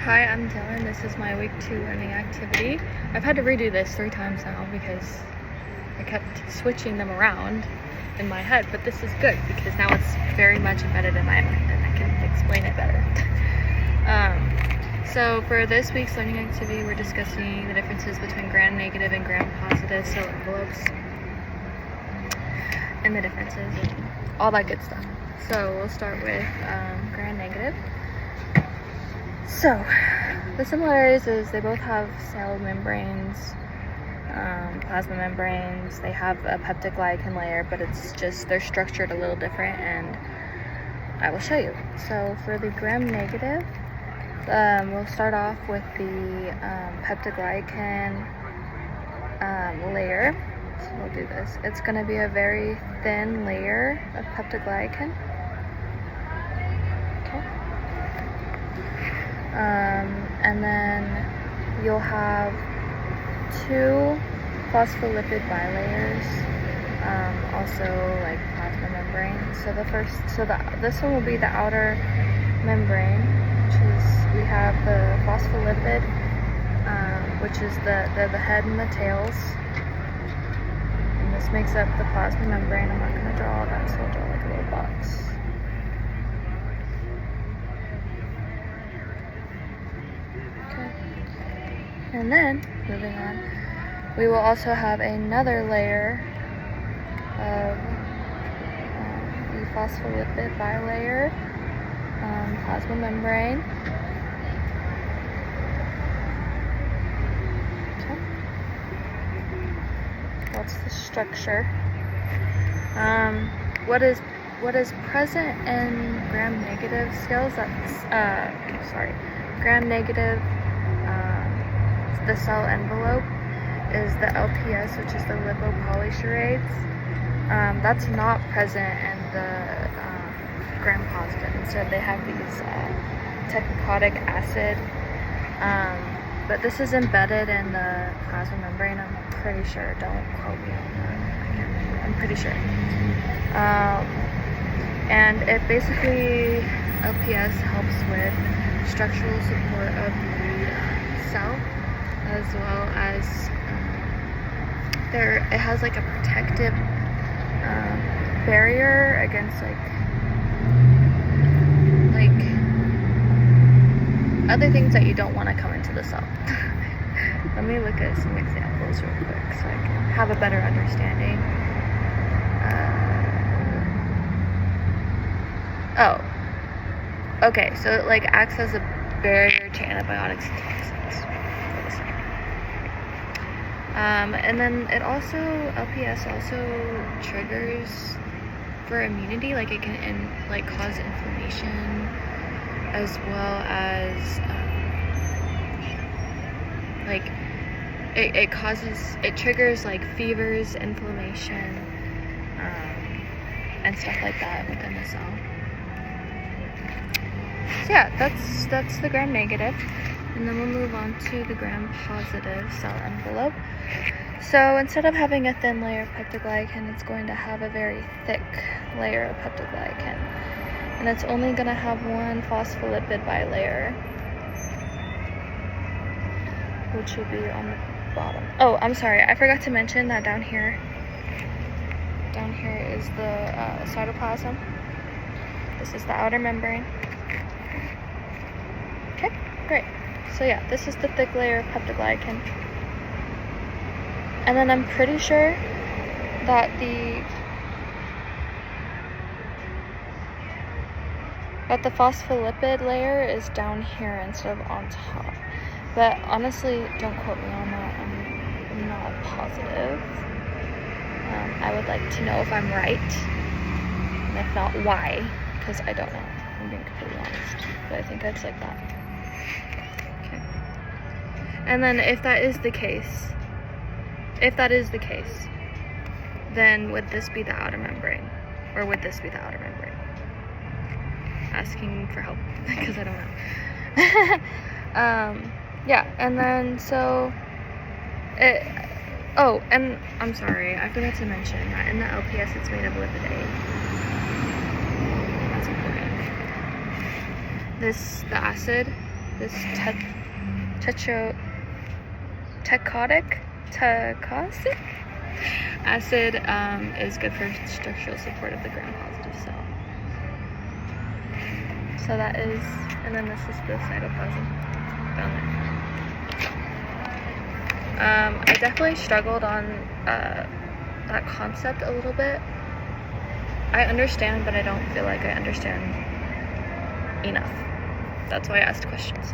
Hi, I'm Dylan. This is my week 2 learning activity. I've had to redo this 3 times now because I kept switching them around in my head, but this is good because now it's very much embedded in my mind and I can explain it better. So for this week's learning activity, we're discussing the differences between gram-negative and gram-positive cell envelopes and the differences and all that good stuff. So we'll start with gram-negative. So, the similarities is they both have cell membranes, plasma membranes. They have a peptidoglycan layer, but it's just they're structured a little different, and I will show you. So for the gram-negative, we'll start off with the peptidoglycan layer. So we'll do this. It's going to be a very thin layer of peptidoglycan. And then you'll have 2 phospholipid bilayers, also like plasma membrane. So this one will be the outer membrane, which is we have the phospholipid, which is the head and the tails, and this makes up the plasma membrane. I'm not going to draw all that, so I'll draw like a little box. And then, moving on, we will also have another layer of the phospholipid bilayer, plasma membrane. Okay. What's the structure? What is present in gram-negative scales? That's gram-negative. The cell envelope is the LPS, which is the lipopolysaccharide. That's not present in the gram-positive. Instead, they have these tetrodotic acid. But this is embedded in the plasma membrane. I'm pretty sure. Don't quote me on that. I can't remember. I'm pretty sure. And it basically LPS helps with structural support of the cell, as well as it has like a protective barrier against like other things that you don't want to come into the cell. Let me look at some examples real quick so I can have a better understanding. Okay, so it like acts as a barrier to antibiotics and toxins. And then LPS also triggers for immunity, like it can cause inflammation, as well as it triggers like fevers, inflammation, and stuff like that within the cell. So yeah, that's the gram-negative. And then we'll move on to the gram-positive cell envelope. So instead of having a thin layer of peptidoglycan, it's going to have a very thick layer of peptidoglycan. And it's only going to have 1 phospholipid bilayer, which will be on the bottom. Oh, I'm sorry, I forgot to mention that down here is the cytoplasm. This is the outer membrane. Okay, great. So yeah, this is the thick layer of peptidoglycan. And then I'm pretty sure that the phospholipid layer is down here instead of on top. But honestly, don't quote me on that. I'm not positive. I would like to know if I'm right, and if not, why, because I don't know. I'm being completely honest, but I think it's like that. Okay. And then if that is the case, then would this be the outer membrane, or would this be the outer membrane? Asking for help because I don't know. Yeah, and then so and I'm sorry, I forgot to mention that in the LPS it's made of lipid A. That's important. The acid this tacosic acid is good for structural support of the gram-positive cell. So that is, and then this is the cytoplasm down there. I definitely struggled on that concept a little bit. I understand, but I don't feel like I understand enough. That's why I asked questions.